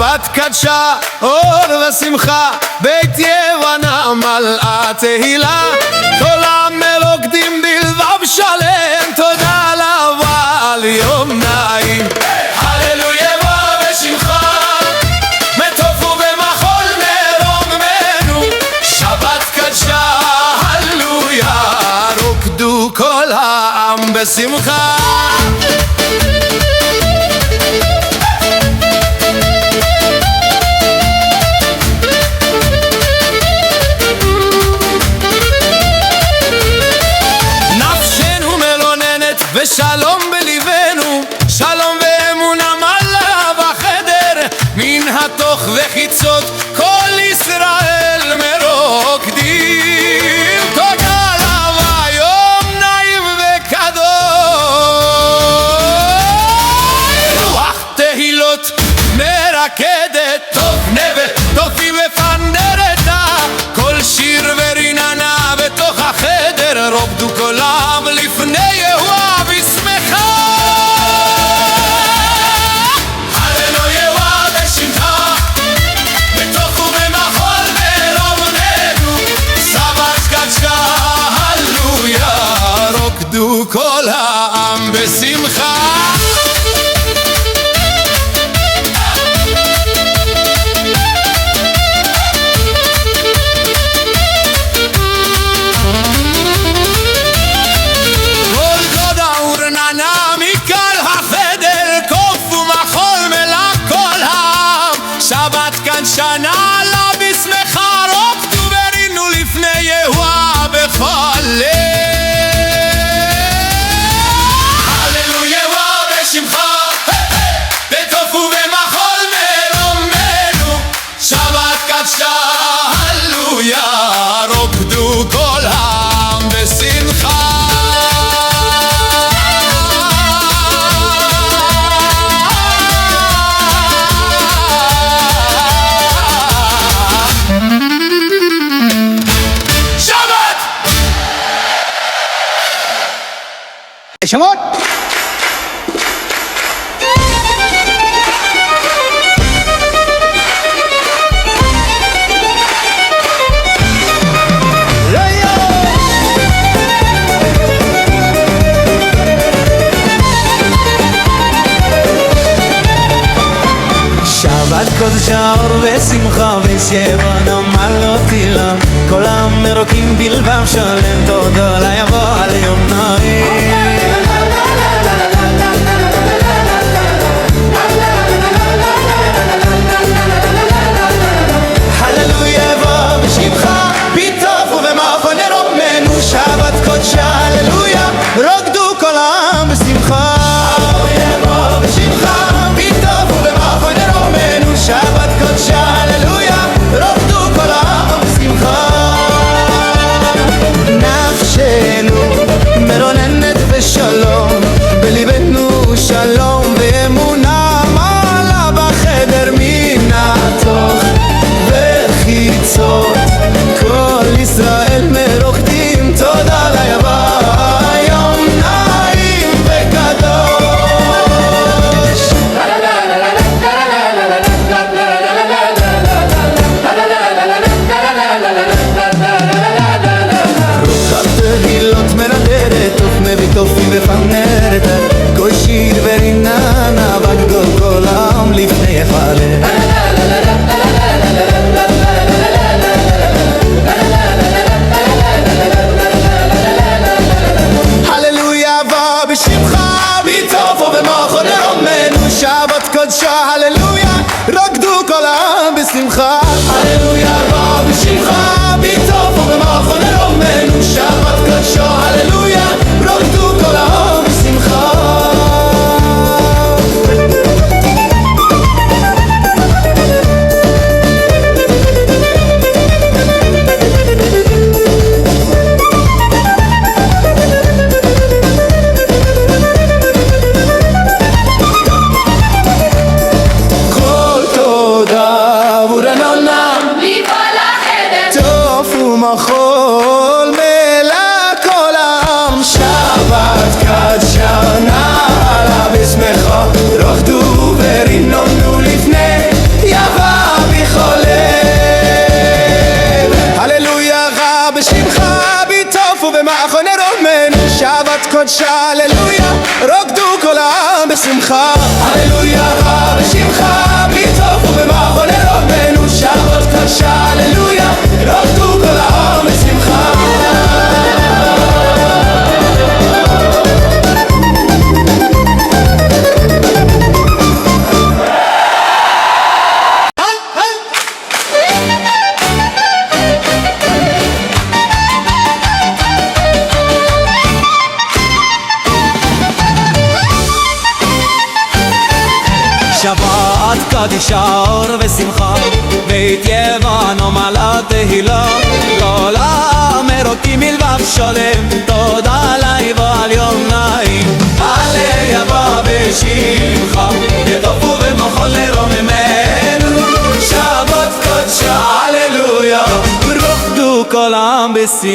שבת קדשה אור ושמחה, בית יבנה מלאה תהילה, כל המרוקדים בלבב שלם, תודה לאהבה על יום נעים. הללויה בשמחה, מטוף ובמחול מרוממנו, שבת קדשה הללויה, רוקדו כל העם בשמחה. ושלום בליבנו, שלום ואמונה מלאה בחדר, מן התוך וחיצות כל ישראל מרוקדים. תודה לאהבה יום נעים וקדוש, רוח תהילות מרקדת, טוב נבל טופי ופנדרתה, כל שיר וריננה בתוך החדר, רוקדו כולם לפני יהוה כל העם בשמחה. כל קוד האורננה מכל החדר, קוף ומחול מלא כל העם, שבת כאן שנה לה בשמחה, רוקדו ורינו לפני יהוה בכל לב. רוקדו כל העם בשמחה. שבת! שמות! שבת קודשה אור ושמחה, ושבנה מלא תהילה, כל המרוקים בלבב שלם, תודה ליבוא על יום נעים. הללויה בוא בשמחה, בטוב ובמחול נרוממנו, שבת קודשה הללויה, רוקדו כל העם בשמחה. הללויה בוא בשמחה, בטוב ובמחול נרוממנו, שבת קודשה הללויה, רוקדו כל העם בשמחה. נפשנו מרוננת בשלום, בליבנו שלום ואמונה מעלה בחדר, מן התוך וחיצות כל ישראל מרוקדים, תודה ליבוא יום נעים וקדוש. רוח תהילות מרדדת, טוב מביא טופי ופנרת, כל שיר וריננה בגדול כל העם לפני יחלה. הללויה בוא בשמחה, בטוב ובמחול נרוממנו, שבת קודשה הללויה, רוקדו כל העם בשמחה. הללויה בוא בשמחה, בטוב ובמחול נרוממנו, שבת קודשה הללויה, רוקדו כל העם בשמחה. כל תודה עבור הנונם מכל החדר, טוב ומחול מלא כל העם, שבת קדשה נעלה בשמחה, רוקדו וריננו לפני קודשא, הללויה, רוקדו כל העם בשמחה. הללויה רבה בשמך, בטוב ובמחול לרומנו. שבות קודשא, הללויה, רוקדו כל העם בשמחה. שבת קדישה אור ושמחה, בית יבנו מלא תהילה, כל המרוקים מלבב שלם, תודה לי ועל יום נעים. עלה יבוא בשמחה, יטופו במחול לרוממנו. שבת קודשה, הללויה, רוקדו כל העם בשמחה.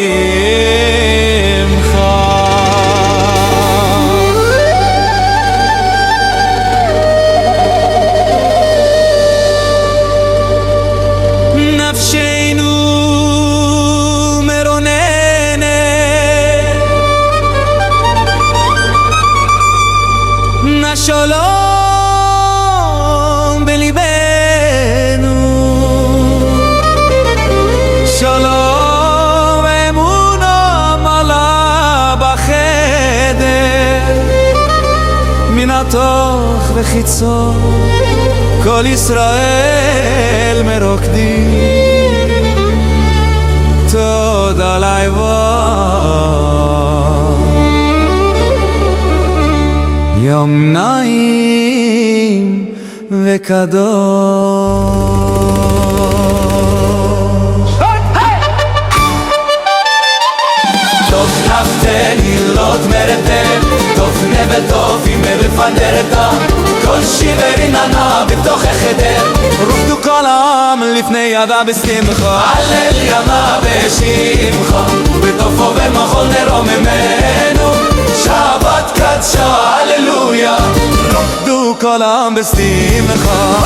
שלום בליבנו, שלום אמונה מלא בחדר, מן התוך וחיצו כל ישראל מרוקדים, תודה לאלוהים. יום נעים וקדוש. טוב נפתני לוט מרתן, טוב נבל טובים מלפנדרתה, כל שיבר עננה בתוך החדר, רוקדו כל העם לפני ידה בשמחה. הלל ימה בשמחה, ובטוב ובמחול נרוממנו. שבת קדשה, הללויה, רוקדו כל העם בשמחה.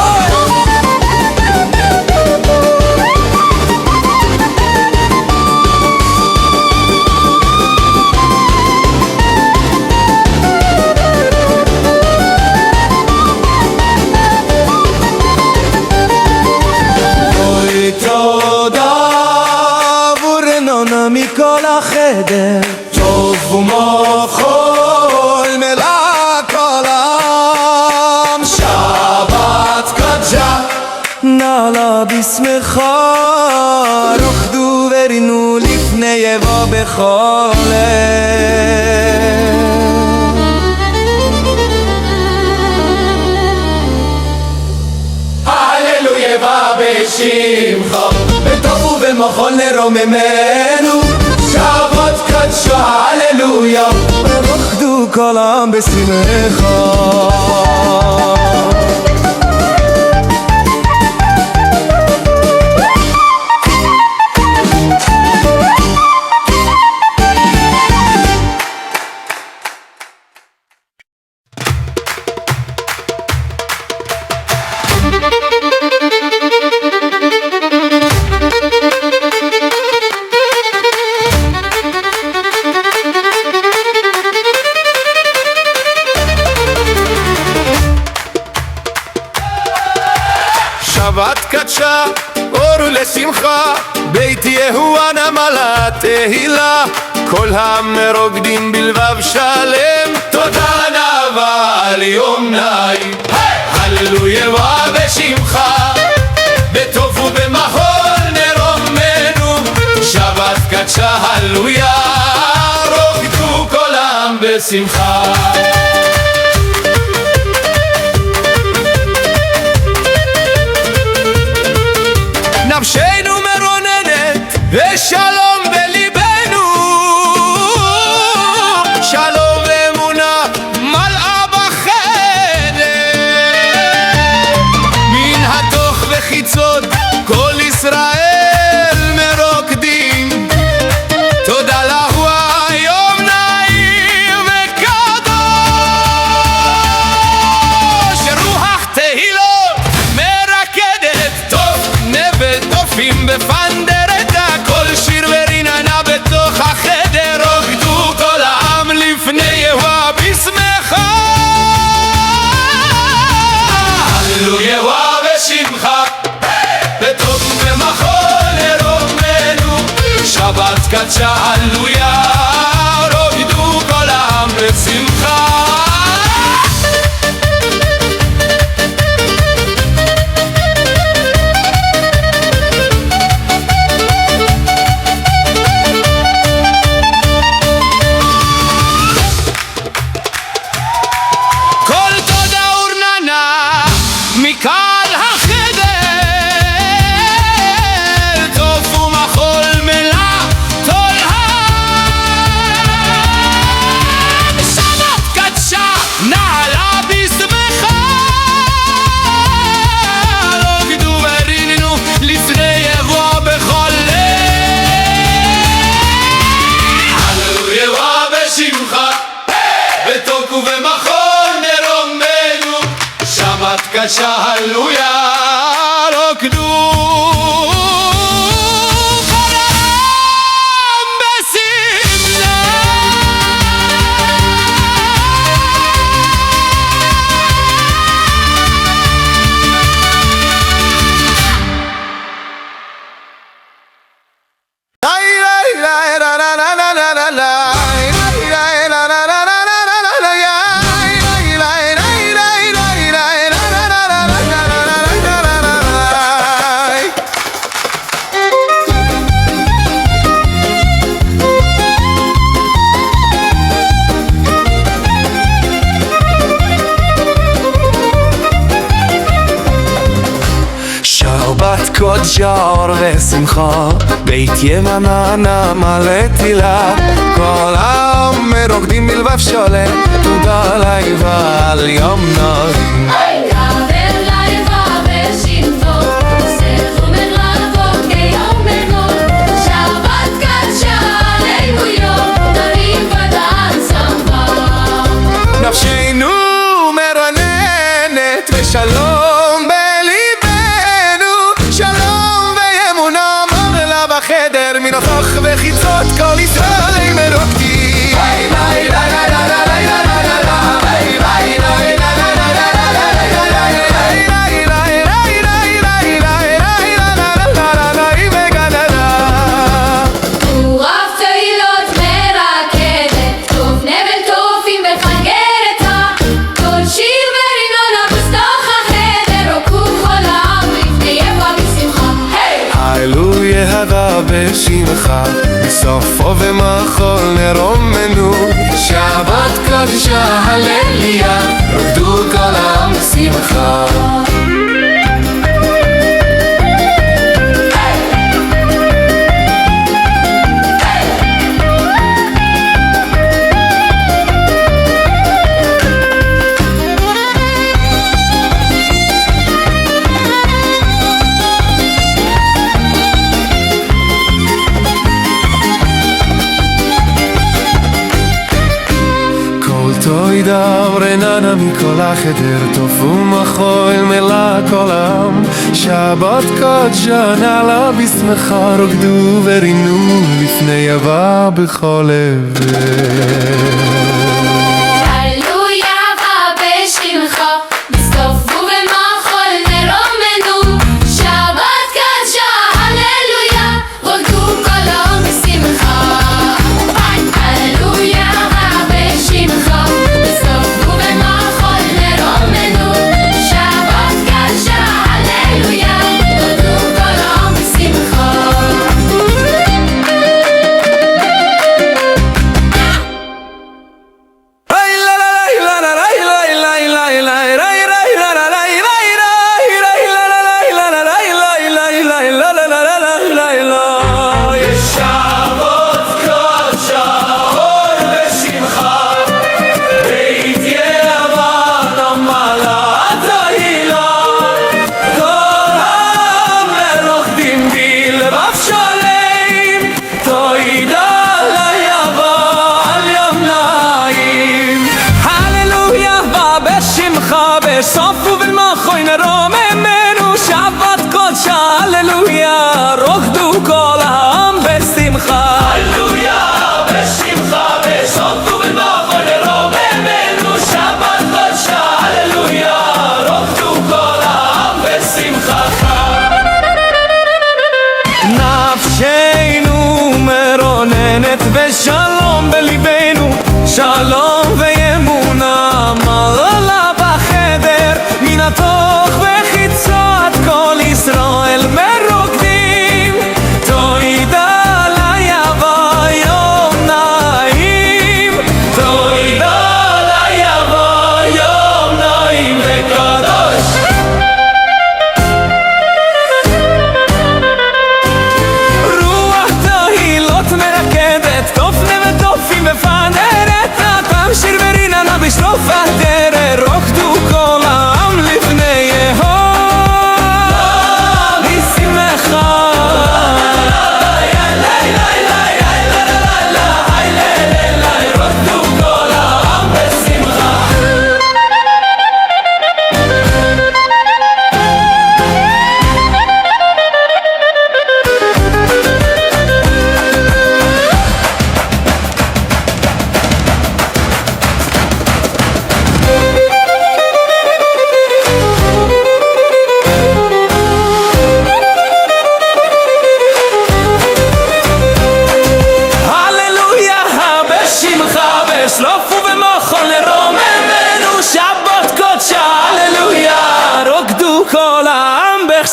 אוי תודה ורנונה מכל החדר, טוב ומחול מלא כל העם. שבת קדשה, נעלה בשמחה, רוקדו ורינו לפני יבוא בכל עת. הללויה בא בשמחה, בטוב ובמחול נרוממנו. שבת קדשה, הללויה, ורוקדו כל העם בשמחה. שבת קדשה, אור לשמחה, בית יהואנה מלא תהילה, כל המרוקדים בלבב שלם, תודה נאווה על יום נעים. הללויה ובשמחה, בטוב ובמחול נרוממנו. שבת קדשה, הללויה, רוקדו כל העם בשמחה. נפשנו מרוננת ושלום בליבנו, שלום ואמונה מלאה בחדר, מן התוך וחיצות כל ישראל מרוקדים, תודה lahu היום נעים וקדוש. רוח תהילות מרקדת, טוב נבל טופים בפנדרתה, כל שיר וריננה בתוך החדר, רוקדו כל העם לפני הללויה ובשמחה בטוב ובמחול נרומנו שבת קדשה הללויה רוקדו כל העם בשמחה מקהל החדר טוב ומחול מלא תולעה שבת קדשה נעלה בשמחה רוקדו וריננו לפני יבוא בכל הללויה ובשמחה בטוב ובמחול נרומנו שבת קדשה הללויה רוקדו כל העם בשמחה שבת קודשה אור ושמחה בית יממה מלא תהילה כל העם מרוקדים בלבב שולט תודה לאל ועל יום נעים נפשנו מרננת ושלום בחדר מנוכח וחיצות כל ישראל מרוקדים רב תהילות מרקדת טוב נבל טופים בחגרתה כל שיר ורינונה בתוך החדר רוקו כל העם לפני יבוא בשמחה הללויה ובשמחה בסופו ומחול נרומנו שבת קדשה הללויה רוקדו כל העם בשמחה תוי דברננה מכל החדר טוב ומחול מלא כל העם שבת קדשה נעלה בשמחה רוקדו ורינו לפני יבוא בכל עבר הללויה ובשמחה בסוף ובמחול נרומנו שבת קדשה הללויה רוקדו כל העם בשמחה הללויה ובשמחה בסוף ובמחול נרומנו שבת קדשה הללויה רוקדו כל העם בשמחה בסוף ובמחול נרומנו שבת קודשה הללויה רוקדו כל העם בשמחה הללויה בשמחה בסוף ובמחול נרומנו שבת קדשה הללויה רוקדו כל העם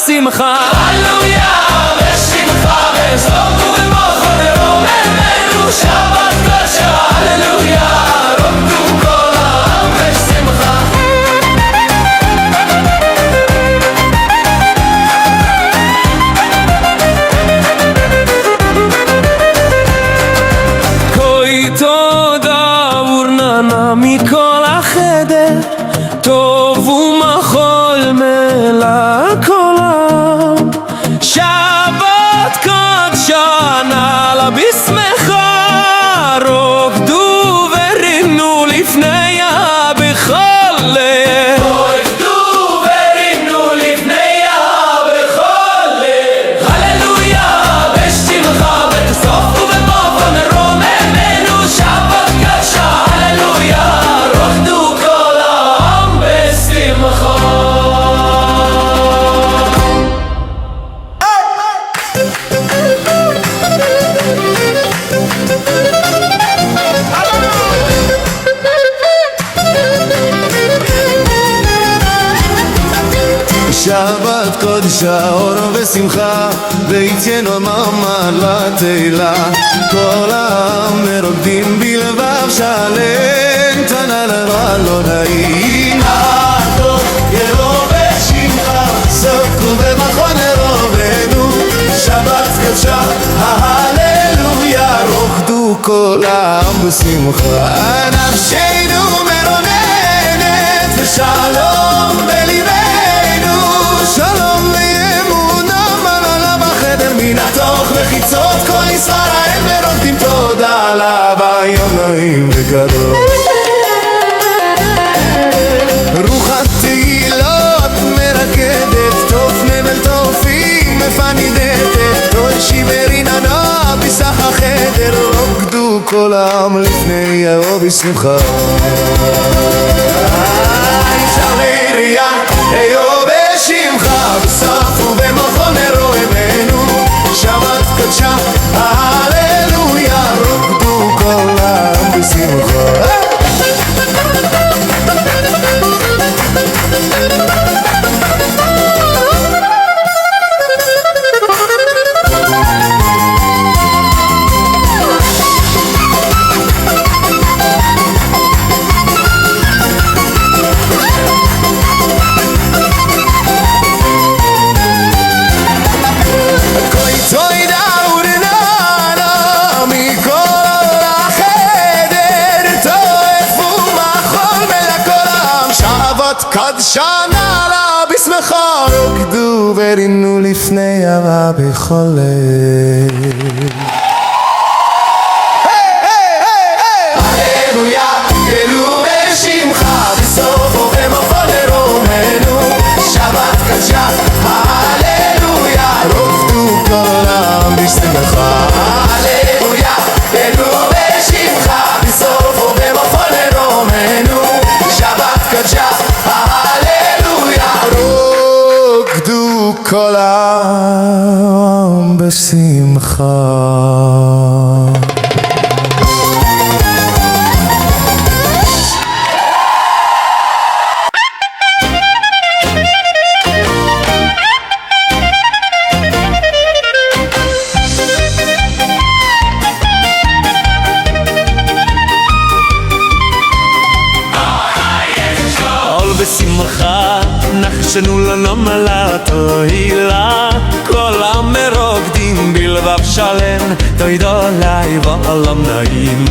בשמחה הללויה בשמחה בסוף ובמחול רוממנו שבת קדושה הללויה רוקדו כל העם בשמחה כוי תודה ורננה מכל החדר טוב ומחול מלך עולם שבת קדשה נעלה בשמחה רוקדו ורינו לפניה בכל לב רוקדו ורינו לפניה בכל לב הללויה בשמחה בסוף ובמחול רוממנו שבת קדשה הללויה רוקדו כל העם בשמחה שבת קודשה אור ושמחה ויתנו עממה לתהילה כל העם מרוקדים בלבב שלם תנא לא נעים הטוב ירוא בשמחה סופו במחול רוממנו שבת קדשה ההללויה רוקדו כל העם בשמחה נפשנו מרוננת ושלום בליבנו שלום ואמונה מלאה בחדר מן התוך וחיצות כל ישראל ורוקדים תודה עליו היום נעים וגדול רוח התהילות מרקדת תוף נבל תופים מפנידתת כל שיבר עננה בסך החדר רוקדו כל העם לפני יבוא בשמחה שעריה היו בשמחה בסוף ובמחול רוממנו שבת קדשה הללויה רוקדו כל העם בשמחה קדשה נעלה בשמחה רוקדו ורינו לפני אהבה בכל לב הללויה גלו בשמחה בסוף ובמחול רוממנו שבת קדשה הללויה רוקדו כל העם בשמחה הללויה גלו בשמחה בסוף ובמחול רוממנו שבת קדשה רוקדו כל העם בשמחה בשמחה נחשנו לנמל התהילה כל העם מרוקדים בלבב שלם תודה לי ועולם נעים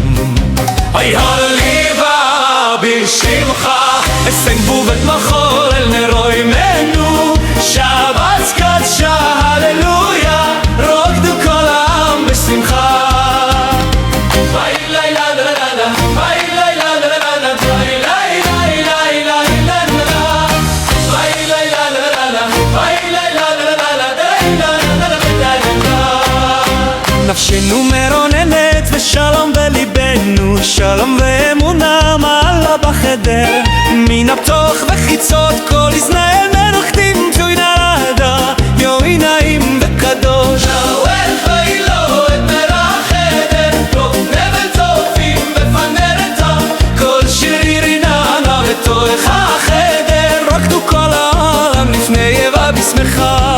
אי הליבה בשמחה אסן בובת מחול אל נרוימנו שבת קדשה הללויה רוקדו כל העם בשמחה נפשנו מרוננת ושלום בליבנו שלום ואמונה מעלה בחדר מן הפתוח וחיצות כל ישראל מרוקדים תוי נרדה יוי נעים וקדוש נאוהל ואילו את מרחדת טוב נבל טובים בפנרתה כל שיר ריננה בתוך החדר רוקדו כל העם לפני יבוא בשמחה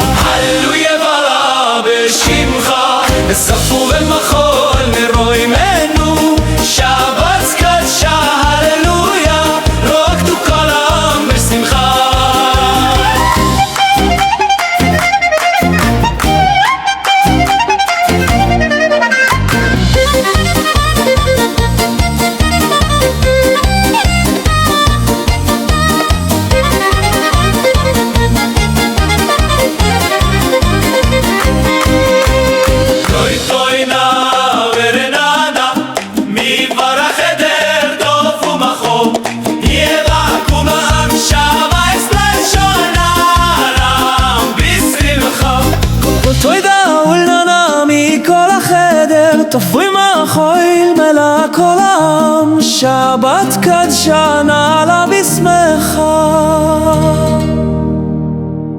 שבת קדשה נעלה בשמחה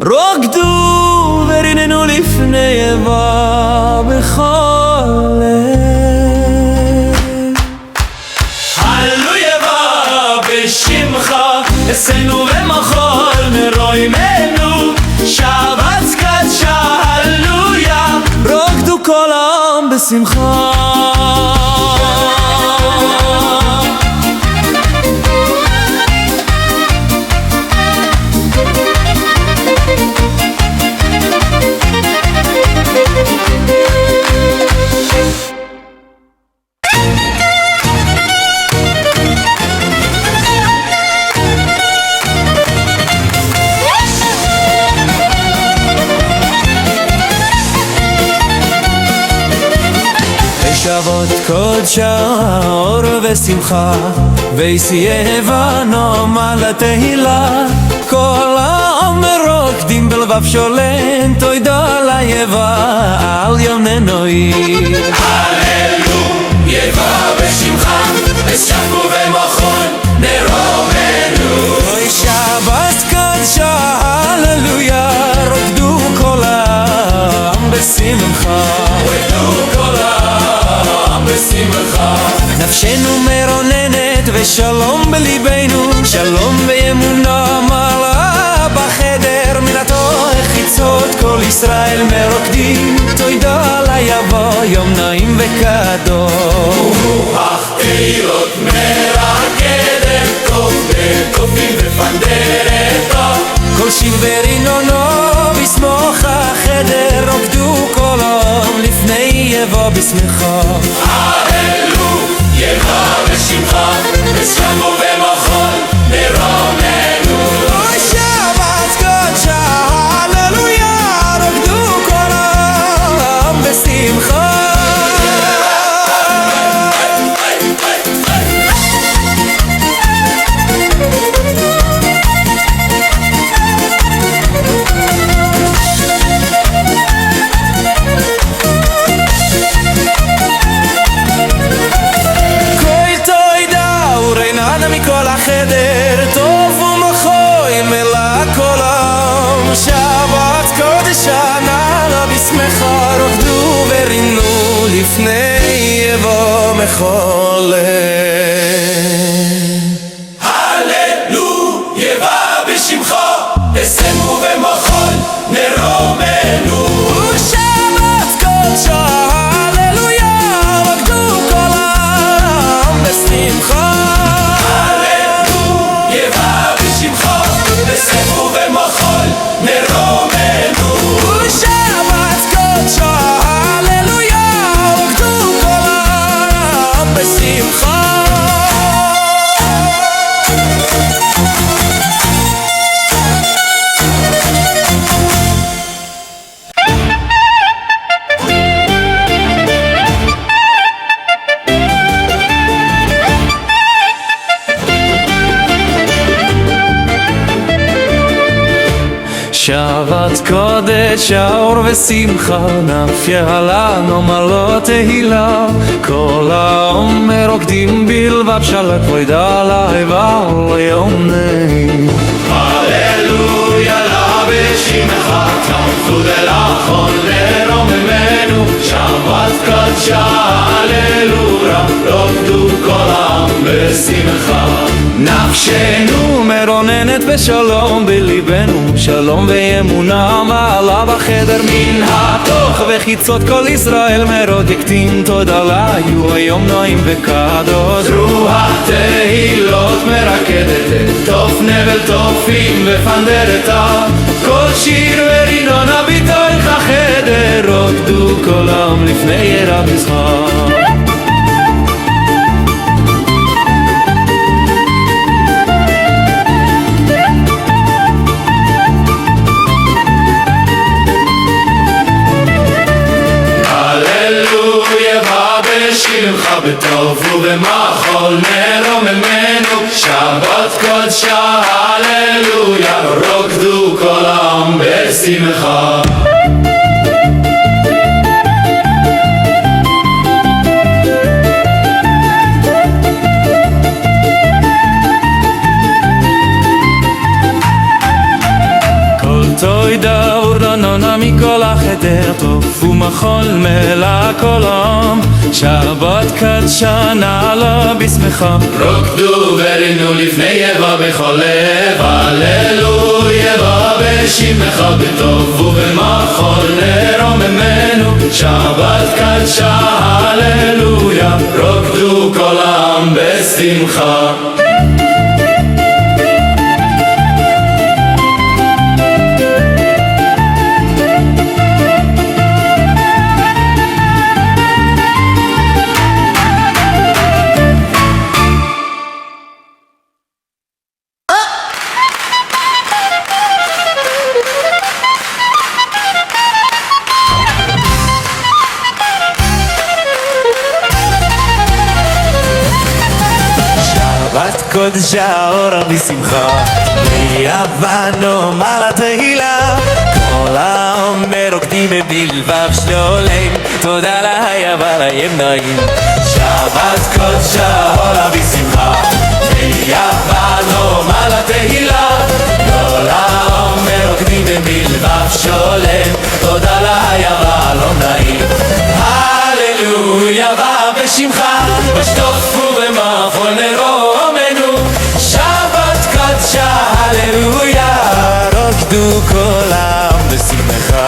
רוקדו וריננו לפני יבה בכל לב הללויה בשמחה אצלנו ומחול מרוימנו שבת קדשה הללויה רוקדו כל העם בשמחה שבות קודשה אור ושמחה ויסייבה נאמה לתהילה כל העם רוקדים בלבב שולן תודה ליבה על יומננוי הללו יבה בשמחה ושבו ומחול נרומנו אוי שבת קדשה הללויה רוקדו כל העם בשמחה רוקדו כל העם בשמחה נפשנו מרוננת ושלום בליבנו שלום ואמונה מעלה בחדר מן התוך חיצות כל ישראל מרוקדים תודה ליבוא יום נעים וקדוש רוח תהילות מרקדת טוב בקופים ופנדרתה כל שיר ורינונו בסמוך החדר רוקדו כל העם לפני יבוא בשמחה הללו יבה בשמחה ושבו ומחול נרומנו אוי שבת קדשה הללויה רוקדו כל העם בשמחה מכל החדר טוב ומחוי מלא כל העם שבת קודשה נעלה בשמחה רוקדו ורינו לפני יבוא בכל לב הללו יבה בשמחה אצלנו ומחול נרומנו ושבת קודשה הללויה רוקדו כל העם בשמחה ושבו ומחול נרומנו ושבת קודשה הללויה רוקדו כל העם בשמחה שבת קודש האור ושמחה נפיה לנו מלא תהילה כל העם רוקדים בלבב שלט וידע להיבה ליומני הללויה לה בשמחה תמכו דלחון לרוממנו שבת קדשה הללויה רוקדו כל העם בשמחה נפשנו מרוננת בשלום בליבנו שלום ואמונה מעלה בחדר מן התוך וחיצות כל ישראל מרוקדים תודה ליהו היום נעים וקדוש רוח תהילות מרקדת תוף נבל תופים ופנדרתה כל שיר ורינונה בתוך החדר רוקדו כל העם לפני ירא בשמחה בשמחה בטוב ובמחול נרוממנו שבת קודשה הללויה רוקדו כל העם בשמחה toy da urnana mikol החדר טוב ומחול מלך עולם שבת קדשנה לה בשמחה רוקדו ורינו לפני יבא בכל לב הללויה ובשמך בטוב ובמחול נרוממנו שבת קדשה הללויה רוקדו כל העם בשמחה קודש האור בשמחה ויבנו מעל התהילה כל העומר רוקדים בלבב שלולם תודה להיה ולהם נעים שבת קודש האור בשמחה ויבנו מעל התהילה כל העומר רוקדים בלבב שלולם תודה להיה ולהם נעים הללויה ובשמך בשטוף ובמחול נרוממנו שבת קדשה הללויה רוקדו כל העם בשמחה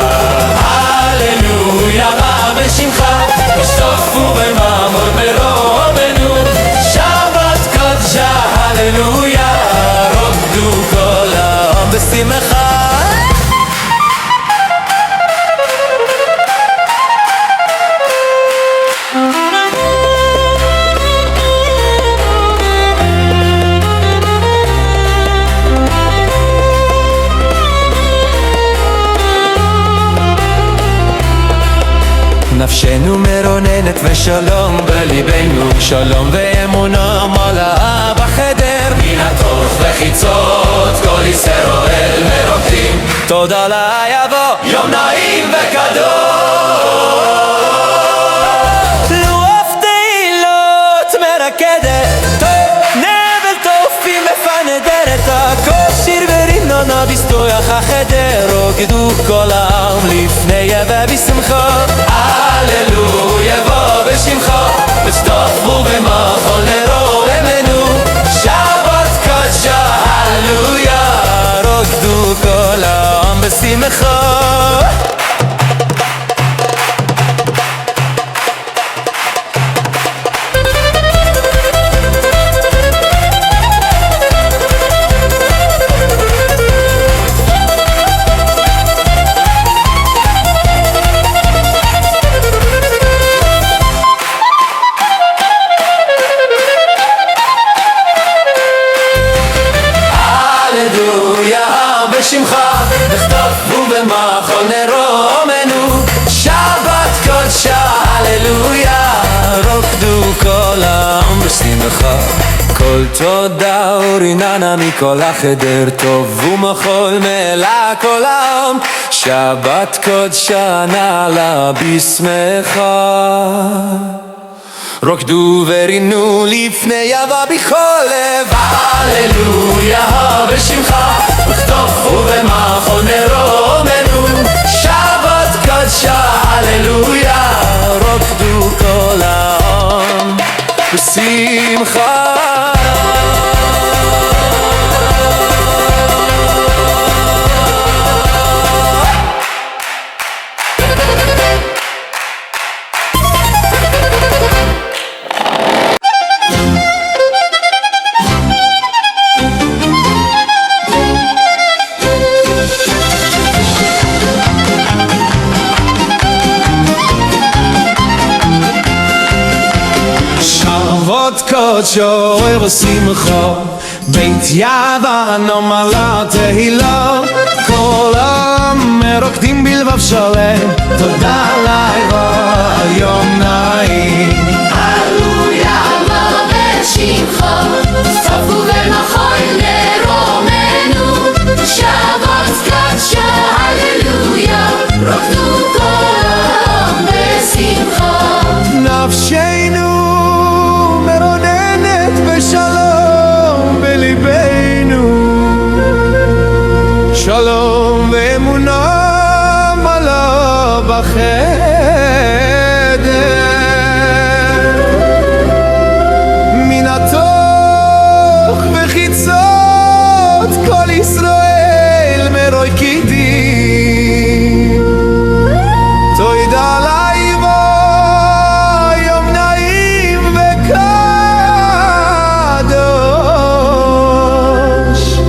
הללויה ובשמך בשטוף ובמחול נרוממנו שבת קדשה הללויה רוקדו כל העם בשמחה נפשנו מרוננת ושלום בליבנו שלום ואמונה מלאה בחדר מן התוך וחיצות כל ישראל מרוקדים תודה ליבוא יום נעים וקדוש לוח תהילות מרקדת טוב נבל טופים ופנדרת הכל שיר ורימנונה בסטויח החדר רוקדו כל העם לפני ובשמחה הללויה ובשמחה בשטוף ובמחול נרוממנו שבת קדשה הללויה רוקדו כל העם בשמחה בשמך בכתוב ובמחול נרוממנו שבת קודשה הללויה רוקדו כל העם בשמחה כל תודה וריננה מכל החדר טוב ומחול מלך כל העם שבת קודשה נעלה בשמחה רוקדו ורינו לפני יבא בכל לב הללויה בשמך בכתוב ובמחול נרוממנו שבת קדשה הללויה רוקדו כל העם בשמחה קודשו ובשמחה בית יבנו מלא תהילה כל העם רוקדים בלבב שלם תודה ליבוא יום נעים הללויה ובשמחה בשטוף ובמחול נרוממנו שבת קדשה הללויה רוקדו כל העם בשמחה נפשנו מרוננת בשלום בליבנו שלום ואמונה החדר מן התוך וחיצות כל ישראל מרוי קידים תוידה ליבו יום נעים וקדוש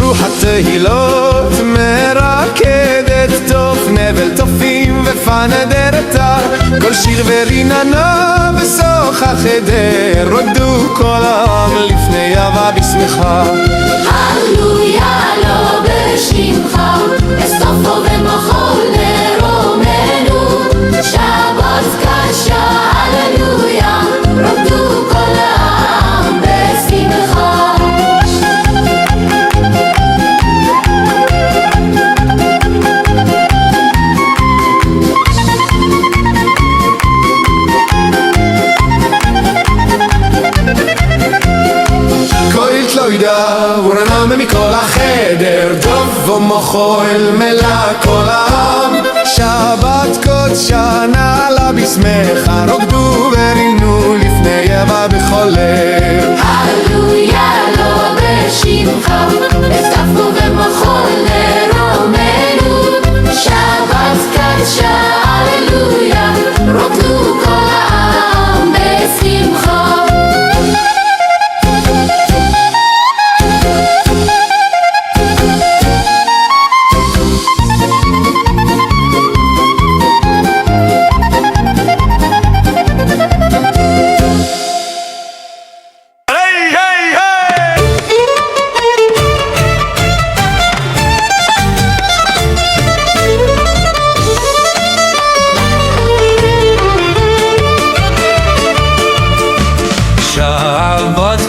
רוח התהילות מרקדת תוף נבל תופים ופנדרתה כל שיר וריננה בסוך החדר רוקדו כל העם לפני אהבה בשמחה הללויה לו בשמחה אסתופו ומחול לרומנו שבת קשה הללויה רוקדו כל העם בשמחה ורנם מכל החדר טוב ומחול מלא כל העם שבת קודשה נעלה בשמחה רוקדו ורינו לפני אהבה בכל לב הללויה לו בשמחה אסתופו ומחול לרומנו שבת קדשה הללויה רוקדו כל העם בשמחה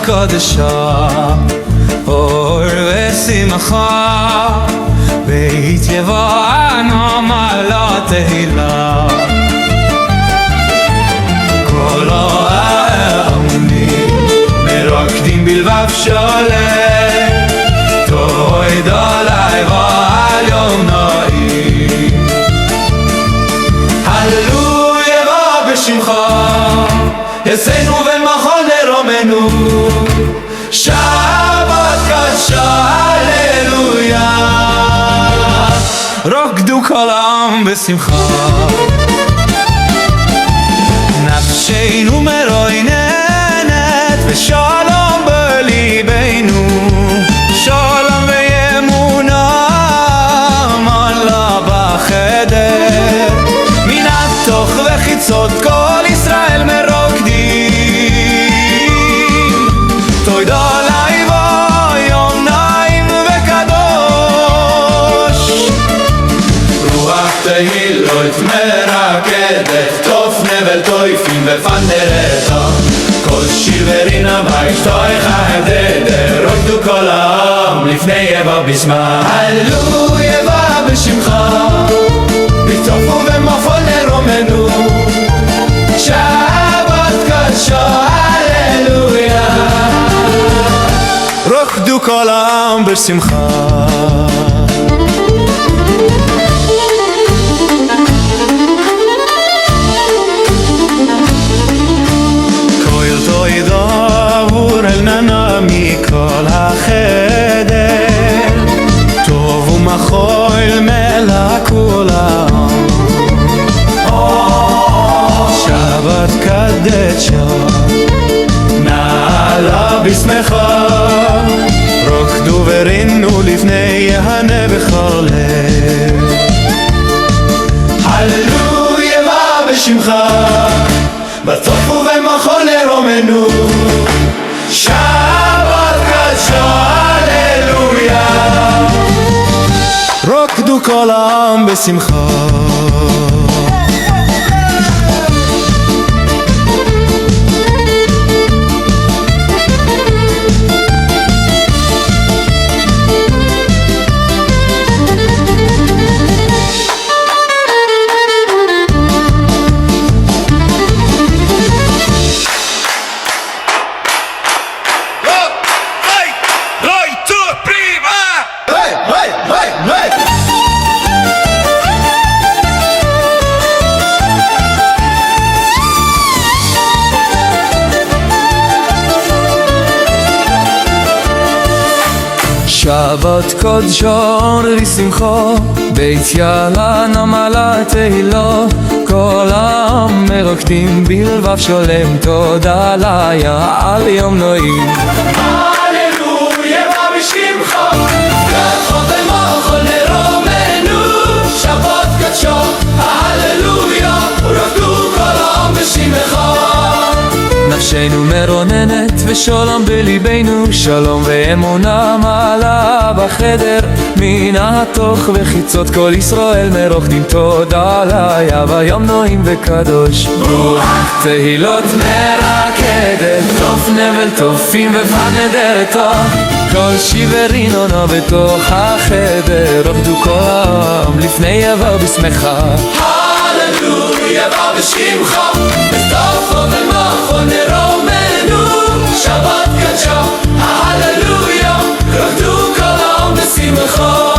קודשה אור ושמחה בית יבואנו מעלה תהילה כל העמים מרוקדים בלבב שלם תודה ליבה על יום נעים הללויה בשמחה יעשינו ומחול נרומנו שבת קדשה הללויה רוקדו כל העם בשמחה נפשנו מרועננת ושלום בליבנו שלום ואמונה מעלה בחדר מן התוך וחיצות כל ישראל מרוקדים תודה ליבו יום נעים וקדוש רוח תהילות מרקדת תוף נבל תויפים ופנדרתה כל שיר ורינה וישתוך החדר רוקדו כל העם לפני אהבה בשמה הללויה בשמחה בטופו ומחול לרומנו שבת קדשה הללויה רוקדו כל העם בשמחה כל תודה ורננה מכל החדר טוב ומחול מלא כולם שבת קדשה נעלה בשמחה רוקדו ורינו לפני יהנה בכל לב הללויה בשמחה בטוף ובמחול לרומנו שבת קדשה הללויה רוקדו כל העם בשמחה שבת קודשו ושמחו, בית יאללה נמלה תהילו, כל העם מרוקדים בלבב שולם, תודה לאיה על יום נעים. הללויה בשמחו, כבוד ומחול נרומנו, שבת קדשו, הללויה, רקדו כל העם בשמחו. נפשנו מרוננת ושלום בליבנו, שלום ואמונה מעלה בחדר, מן התוך וחיצות כל ישראל מרוקדים תודה לאיה ביום נעים וקדוש. רוח תהילות מרקדת, תוף נבל תופים ופן נדרתו, כל שיברין עונה בתוך החדר, רקדו כל העם לפני יבוא בשמחה. הללויה בשמחו, בסופו ומחול נרומנו, שבת קדשו, הללויה, רקדו כל העם בשמחו.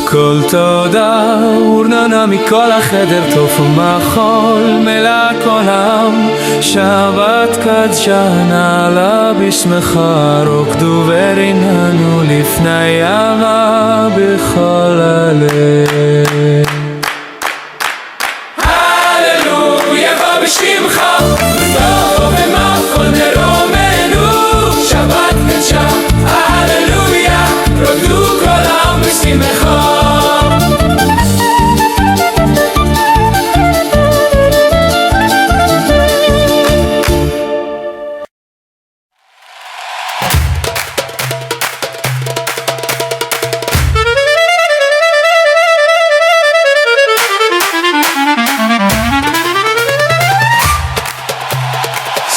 כל תודה ורננה מכל החדר, תוף ומחול מלא כל העם, שבת קדשה נעלה בשמחה, רוקדו ורננו לפני אמה בכל הלב. הללויה בשמחה, בסופו ומחול נרומנו, שבת קדשה, הללויה, רוקדו כל העם בשמחה.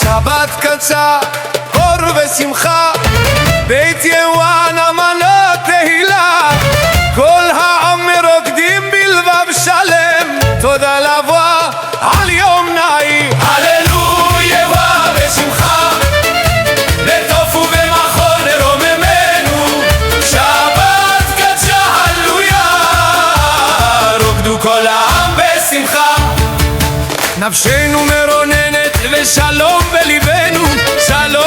שבת קדשה, אור ושמחה, בית יהואן אמנה תהילה, כל העם מרוקדים בלבב שלם, תודה לבוא על יום נעים. הללויה בשמחה, לטוף ובמחול נרוממנו, שבת קדשה הללויה, רוקדו כל העם בשמחה. נפשנו מרוננת ושלום בליבנו, שלום